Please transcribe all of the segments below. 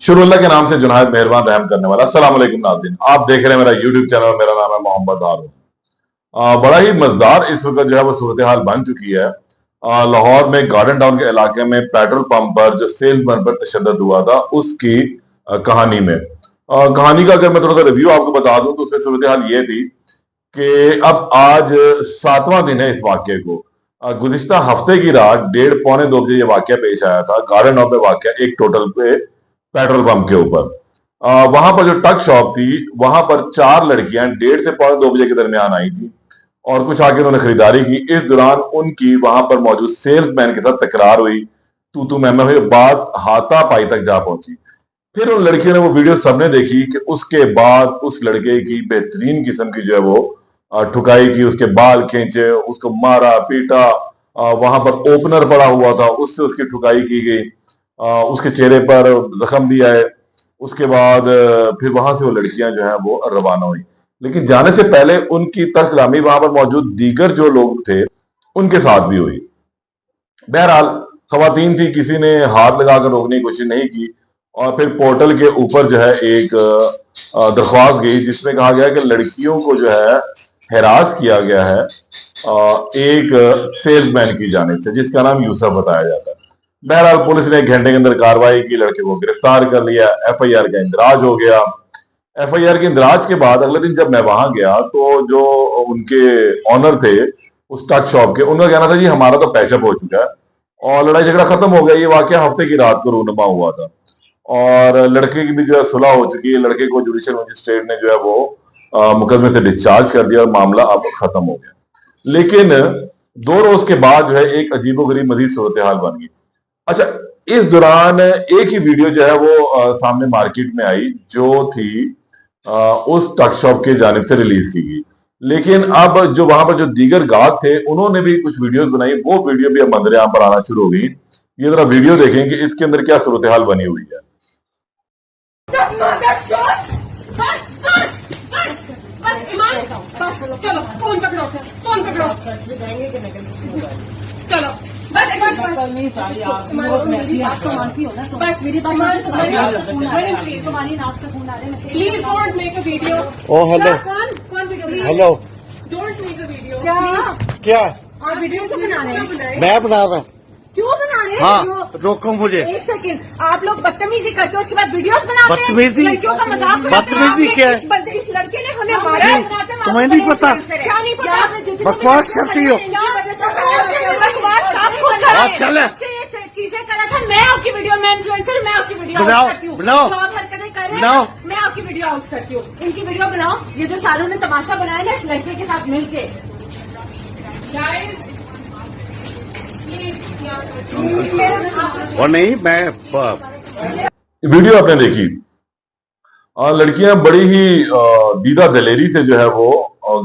शुरू अल्लाह के नाम से जुनायद मेहरबान रहम करने वाला। अस्सलाम वालेकुम नाज़रीन, आप देख रहे हैं मेरा यूट्यूब चैनल। मेरा नाम है मोहम्मद हारून। बड़ा ही मजेदार इस वक्त जो है वो सूरत हाल बन चुकी है। लाहौर में गार्डन टाउन के इलाके में पेट्रोल पंप पर जो सेल्समैन पर तशद्दुद हुआ था उसकी कहानी में कहानी का अगर मैं थोड़ा सा रिव्यू आपको बता दूं तो उसमें सूरत हाल ये थी कि अब आज 7वां दिन है इस वाक्य को। गुज़िश्ता हफ्ते की रात 1:30-2 बजे ये वाक्य पेश आया था। गार्डन टाउन पे वाक्य एक टोटल पे पेट्रोल पंप के ऊपर। वहां पर जो टक शॉप थी वहां पर 4 लड़कियां 1:30 से 2 बजे के दरमियान आई थी और कुछ आके उन्होंने खरीदारी की। इस दौरान उनकी वहां पर मौजूद सेल्समैन के साथ तकरार हुई, तू मैं हुई, बात हाथापाई तक जा पहुंची। फिर उन लड़कियों ने वो वीडियो सबने देखी कि उसके बाद उस लड़के की बेहतरीन किस्म की जो है वो ठुकाई की, उसके बाल खींचे, उसको मारा पीटा। वहां पर ओपनर पड़ा हुआ था उससे उसकी ठुकाई की गई। उसके चेहरे पर जख्म भी आए। उसके बाद फिर वहां से वो लड़कियां जो है वो रवाना हुई, लेकिन जाने से पहले उनकी तर्कलामी वहां पर मौजूद दीगर जो लोग थे उनके साथ भी हुई। बहरहाल खवातीन थी, किसी ने हाथ लगाकर रोकने की कोशिश नहीं की और फिर पोर्टल के ऊपर जो है एक दरख्वास्त गई जिसमें कहा गया कि लड़कियों को जो है हैरास किया गया है एक सेल्समैन की जानिब से जिसका नाम यूसुफ बताया जाता है। बहरहाल पुलिस ने 1 घंटे के अंदर कार्रवाई की, लड़के को गिरफ्तार कर लिया। एफआईआर का इंदराज हो गया। एफआईआर के इंदराज के बाद अगले दिन जब मैं वहां गया तो जो उनके ऑनर थे उस टक शॉप के, उनका कहना था जी हमारा तो पैचअप हो चुका है और लड़ाई झगड़ा खत्म हो गया। ये वाकया हफ्ते की रात को रूनुमा हुआ था और लड़के की भी जो है सुलह हो चुकी है। लड़के को जुडिशियल मजिस्ट्रेट ने जो है वो मुकदमे से डिस्चार्ज कर दिया और मामला अब खत्म हो गया। लेकिन 2 रोज के बाद जो है एक अजीबोगरीब मजीद सूरत हाल बन गई। अच्छा, इस दौरान एक ही वीडियो जो है वो सामने मार्केट में आई जो थी उस टक शॉप की जानिब से रिलीज की गई। लेकिन अब जो वहां पर जो दीगर गाहक थे उन्होंने भी कुछ वीडियोस बनाई, वो वीडियो भी अब मंजर आम पर आना शुरू हो गई। ये जरा वीडियो देखें कि इसके अंदर क्या सूरत हाल बनी हुई है। चलो फोन पकड़ो, फोन पकड़ो, चलो बस एक बार मेरी बात तो मानती हो ना, बस मेरी बात तुम्हारी नाक से खून आ रहे हैं। Please don't make a video. Oh hello, कौन video? Hello, don't make a video. क्या आप वीडियो क्यों बना रहे हैं? मैं बना रहा हूँ? क्यों बना रहे हैं? हाँ, रोको मुझे। एक सेकंड, आप लोग बदतमीजी करते हो उसके बाद वीडियोस बनाते हैं। बदतमीजी? लड़कियों का मजाक बनाते हैं। बदतमीजी क्या है? इस लड़के ने हमें मारा है। तुम्हें नहीं पता? क्या नहीं पता? बकवास करती हो। बकवास आप खुद कर रहे हैं। चले चीजें कर रहा था। मैं आपकी वीडियो में इन्फ्लुएंसर, मैं आपकी वीडियो बनाओ, आउट करती हूँ। बनाओ, जो आप हरकतें कर रहे बनाओ। हैं मैं आपकी वीडियो आउट करती हूँ। इनकी वीडियो बनाओ। ये जो सारों ने तमाशा बनाया ना इस लड़के के साथ मिलके, और नहीं, मैं वीडियो आपने देखी, लड़कियां बड़ी ही दीदा दलेरी से जो है वो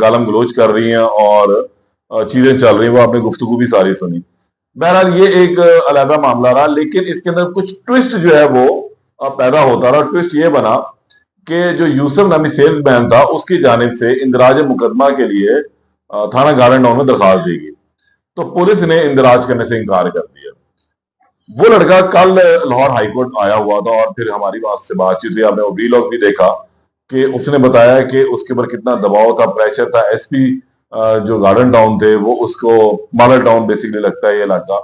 गालम गलोच कर रही हैं और चीजें चल रही हैं। वो आपने गुफ्तगू भी सारी सुनी। बहरहाल ये एक अलग मामला रहा, लेकिन इसके अंदर कुछ ट्विस्ट जो है वो पैदा होता रहा। ट्विस्ट ये बना कि जो यूसुफ नामी सेल्समैन था उसकी जानिब से इंदराज मुकदमा के लिए थाना गार्डन टाउन में दरखास्त दी गई, तो पुलिस ने इंदराज करने से इनकार कर दिया। वो लड़का कल लाहौर हाईकोर्ट आया हुआ था और फिर हमारी बात से बातचीत हुई। आपने वो वीलॉग भी देखा कि उसने बताया कि उसके ऊपर कितना दबाव था, प्रेशर था। एसपी जो गार्डन टाउन थे वो उसको, मॉडल टाउन बेसिकली लगता है ये इलाका,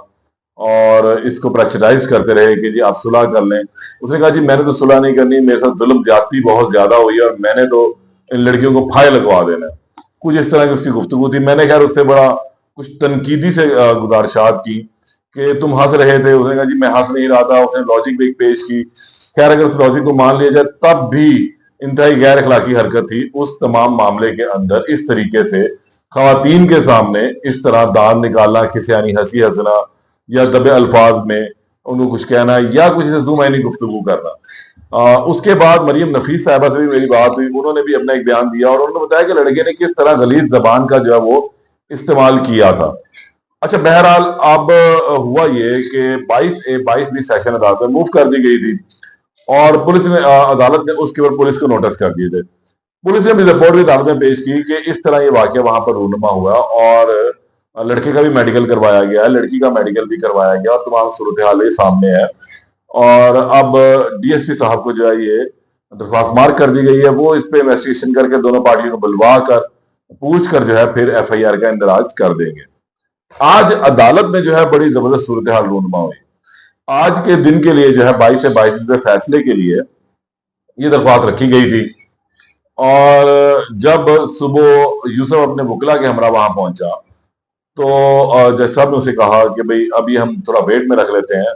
और इसको प्रेशराइज करते रहे कि जी आप सुलह कर लें। उसने कहा जी मैंने तो सुलह नहीं करनी, मेरे साथ जुल्म ज्यादती बहुत ज्यादा हुई और मैंने तो इन लड़कियों को फाय लगवा देना है। कुछ इस तरह की उसकी गुफ्तगू थी। मैंने खैर उससे बड़ा कुछ तनकीदी से गुजारिशात की कि तुम हंस रहे थे। उसने कहा जी मैं हंस नहीं रहा था। उसने लॉजिक भी पेश की। खैर अगर उस लॉजिक को मान लिया जाए तब भी इंतहाई गैर अखलाकी हरकत थी उस तमाम मामले के अंदर। इस तरीके से खवातीन के सामने इस तरह दांत निकालना, खिसियानी हंसी हंसना या दबे अल्फाज में उनको कुछ कहना या कुछ जुमानी गुफ्तगू करना। उसके बाद मरियम नफीस साहबा से भी मेरी बात हुई। उन्होंने भी अपना एक बयान दिया और उन्होंने बताया कि लड़के ने किस तरह गलीज जबान का जो है वो इस्तेमाल किया था। अच्छा, बहरहाल अब हुआ ये कि 22 सेशन अदालत में मूव कर दी गई थी और पुलिस ने, अदालत ने उसके ऊपर पुलिस को नोटिस कर दिए थे। पुलिस ने भी रिपोर्ट भी अदालत में पेश की कि इस तरह ये वाकया वहां पर रूनुमा हुआ और लड़के का भी मेडिकल करवाया गया है, लड़की का मेडिकल भी करवाया गया और तमाम सूरत हाल सामने है। और अब डीएसपी साहब को जो है ये दरख्वास्त मार्क कर दी गई है। वो इस पे इन्वेस्टिगेशन करके दोनों पार्टियों को बुलवा कर पूछ कर जो है फिर एफआईआर का इंदराज कर देंगे। आज अदालत में जो है बड़ी जबरदस्त सूरत हाल रूनुमा हुई। आज के दिन के लिए जो है 22 से 22 के फैसले के लिए ये दरख्वास्त रखी गई थी। और जब सुबह यूसुफ अपने वकला के हमरा वहां पहुंचा तो जज साहब ने उसे कहा कि भाई अभी हम थोड़ा वेट में रख लेते हैं।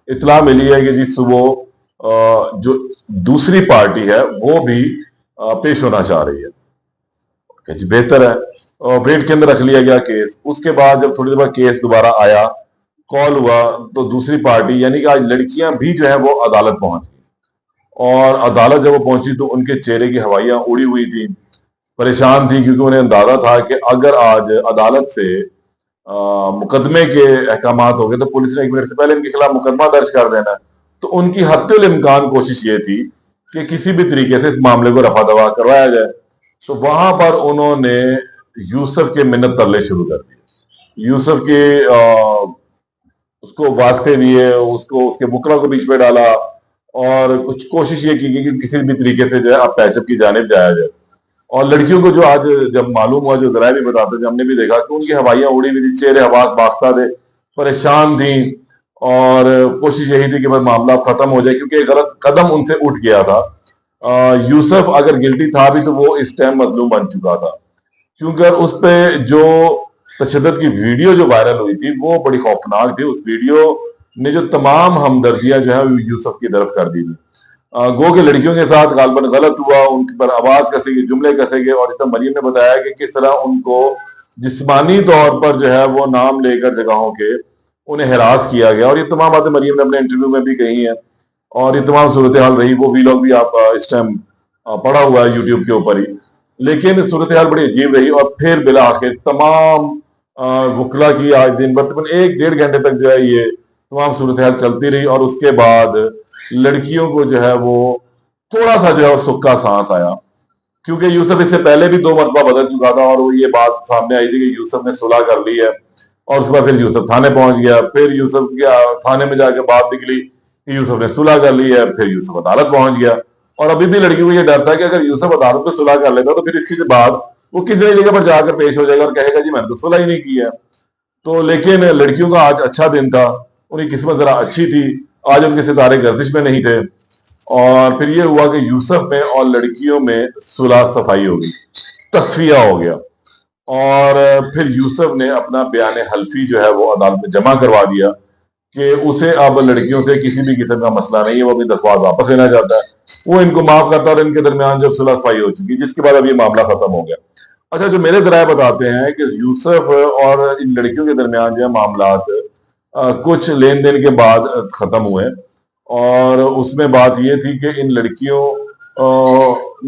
इतला मिली है कि जी सुबह जो दूसरी पार्टी है वो भी पेश होना चाह रही है कि जी बेहतर है। और वेट के अंदर रख लिया गया केस। उसके बाद जब थोड़ी देर बाद केस दोबारा आया, कॉल हुआ, तो दूसरी पार्टी यानी कि आज लड़कियां भी जो है वो अदालत पहुंच गई। और अदालत जब वो पहुंची तो उनके चेहरे की हवाइयां उड़ी हुई थी, परेशान थी, क्योंकि उन्हें अंदाजा था कि अगर आज अदालत से मुकदमे के अहकामात हो गए तो पुलिस ने 1 मिनट से पहले इनके खिलाफ मुकदमा दर्ज कर देना है। तो उनकी हत्तुल इम्कान कोशिश ये थी कि किसी भी तरीके से इस मामले को रफा दफा करवाया जाए। तो वहां पर उन्होंने यूसुफ के मिन्नत तरले शुरू कर दिए। यूसुफ के उसको वास्ते दिए, उसको उसके बुकरा को बीच में डाला और कुछ कोशिश ये की कि किसी भी तरीके से जो है अब पैचअप की जानिब जाया जाए। और लड़कियों को जो आज जब मालूम हुआ, जो जराए भी बताते थे, हमने भी देखा कि उनकी हवाइयां उड़ी हुई थी, चेहरे हवास बाख्ता थे, परेशान थी और कोशिश यही थी कि बस मामला खत्म हो जाए, क्योंकि एक गलत कदम उनसे उठ गया था। यूसुफ अगर गिल्टी था भी तो वो इस टाइम मजलूम बन चुका था, क्योंकि उस पे जो तशद्दुद की वीडियो जो वायरल हुई थी वो बड़ी खौफनाक थी। उस वीडियो ने जो तमाम हमदर्दियां जो है यूसुफ की तरफ कर दी थी। गो के लड़कियों के साथ गालबन गलत हुआ, उनके पर आवाज कसे गई, जुमले कसे गए। और इतना मरियम ने बताया कि किस तरह उनको जिस्मानी तौर पर जो है वो नाम लेकर जगहों के उन्हें हिरास किया गया। और ये तमाम बातें मरियम ने अपने इंटरव्यू में भी कही हैं और ये तमाम सूरत हाल रही। वो वीलॉग भी आप इस टाइम पड़ा हुआ है यूट्यूब के ऊपर ही। लेकिन सूरत हाल बड़ी अजीब रही और फिर बिला आखिर तमाम वकला की आज दिन भर तकरीबन 1-1.5 घंटे तक जो है ये तमाम सूरत हाल चलती रही। और उसके बाद लड़कियों को जो है वो थोड़ा सा जो है सुक्का सांस आया, क्योंकि यूसुफ इससे पहले भी 2 मरतबा बदल चुका था और वो ये बात सामने आई थी कि यूसुफ ने सुलह कर ली है। और उसके बाद फिर यूसुफ थाने पहुंच गया, फिर यूसुफ थाने में जाकर बात निकली कि यूसुफ ने सुलह कर ली है, फिर यूसुफ अदालत पहुंच गया। और अभी भी लड़कियों को ये डर था कि अगर यूसुफ अदालत में सुलह कर लेता तो फिर इसके बाद वो किसी जगह पर जाकर पेश हो जाएगा और कहेगा जी मैंने तो सुलह ही नहीं की है। तो लेकिन लड़कियों का आज अच्छा दिन था, उनकी किस्मत जरा अच्छी थी, आज उनके सितारे गर्दिश में नहीं थे। और फिर ये हुआ कि यूसुफ में और लड़कियों में सुलह सफाई हो गई, तस्फिया हो गया। और फिर यूसुफ ने अपना बयान हल्फी जो है वो अदालत में जमा करवा दिया कि उसे अब लड़कियों से किसी भी किस्म का मसला नहीं है, वो अपनी दरख्वास्त वापस लेना चाहता है, वो इनको माफ करता और इनके दरमियान जब सुलह सफाई हो चुकी, जिसके बाद अब ये मामला खत्म हो गया। अच्छा, जो मेरे जराए बताते हैं कि यूसुफ और इन लड़कियों के दरमियान जो है मामलात कुछ लेन देन के बाद खत्म हुए। और उसमें बात यह थी कि इन लड़कियों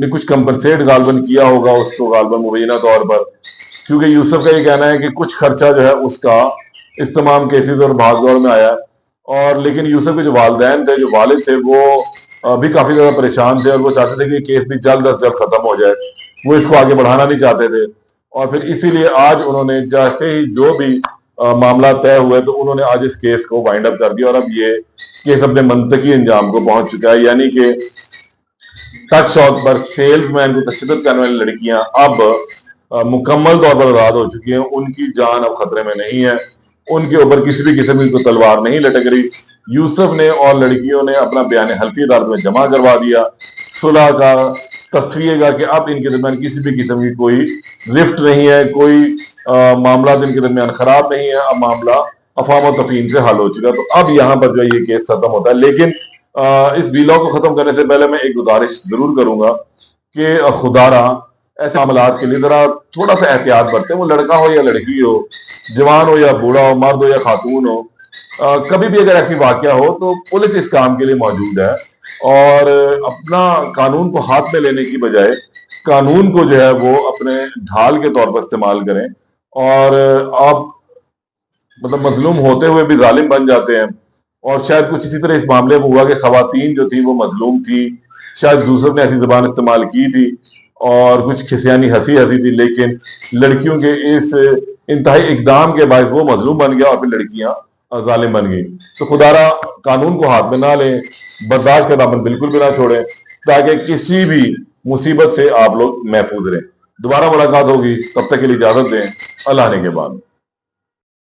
ने कुछ कंपनसेट गालबन किया होगा उसको, गालबन मुबैना तौर पर, क्योंकि यूसुफ का ये कहना है कि कुछ खर्चा जो है उसका इस तमाम केसेस और भागदौड़ में आया। और लेकिन यूसुफ के जो वालिदैन थे, जो वालिद थे, वो भी काफी ज्यादा परेशान थे और वो चाहते थे कि केस भी जल्द अज जल्द खत्म हो जाए, वो इसको आगे बढ़ाना नहीं चाहते थे। और फिर इसीलिए आज उन्होंने जैसे ही जो भी मामला तय हुए तो उन्होंने आज इस केस को वाइंड अप कर दिया और अब ये केस अपने मंतकी अंजाम को पहुंच चुका है। यानी कि टच शॉट पर सेल्समैन को तशद्दुद करने वाली लड़कियां अब मुकम्मल तौर पर आजाद हो चुकी हैं। उनकी जान अब खतरे में नहीं है, उनके ऊपर किसी भी किस्म की तलवार नहीं लटक रही। यूसुफ ने और लड़कियों ने अपना बयान हल्फी अदालत में जमा करवा दिया, सुलह का, तस्वीर का, कि अब इनके दरमियान किसी भी किस्म की कोई रिफ्ट नहीं है, कोई मामला इनके दरमियान खराब नहीं है। अब मामला अफवाम और तफहीम से हल हो चुका है। तो अब यहाँ पर जो ये केस खत्म होता है। लेकिन इस वीलॉग को खत्म करने से पहले मैं एक गुजारिश जरूर करूंगा कि खुदारा ऐसे मामलात के लिए जरा थोड़ा सा एहतियात बरतें। वो लड़का हो या लड़की हो, जवान हो या बूढ़ा हो, मर्द हो या खातून हो, कभी भी अगर ऐसी वाकया हो तो पुलिस इस काम के लिए मौजूद है। और अपना कानून को हाथ में लेने की बजाय कानून को जो है वो अपने ढाल के तौर पर इस्तेमाल करें। और आप मतलब मजलूम होते हुए भी जालिम बन जाते हैं। और शायद कुछ इसी तरह इस मामले में हुआ कि खवातीन जो थी वो मजलूम थी, शायद यूसुफ ने ऐसी जबान इस्तेमाल की थी और कुछ खिसियानी हंसी थी, लेकिन लड़कियों के इस इंतहाई इकदाम के बाद वो मजलूम बन गया और फिर लड़कियां जालिम बन गई। तो खुदारा कानून को हाथ में ना लें, बर्दाश्त का दामन बिल्कुल भी ना छोड़ें, ताकि किसी भी मुसीबत से आप लोग महफूज रहें। दोबारा मुलाकात होगी, तब तक के लिए इजाजत दें। अल्लाह ने के बाद।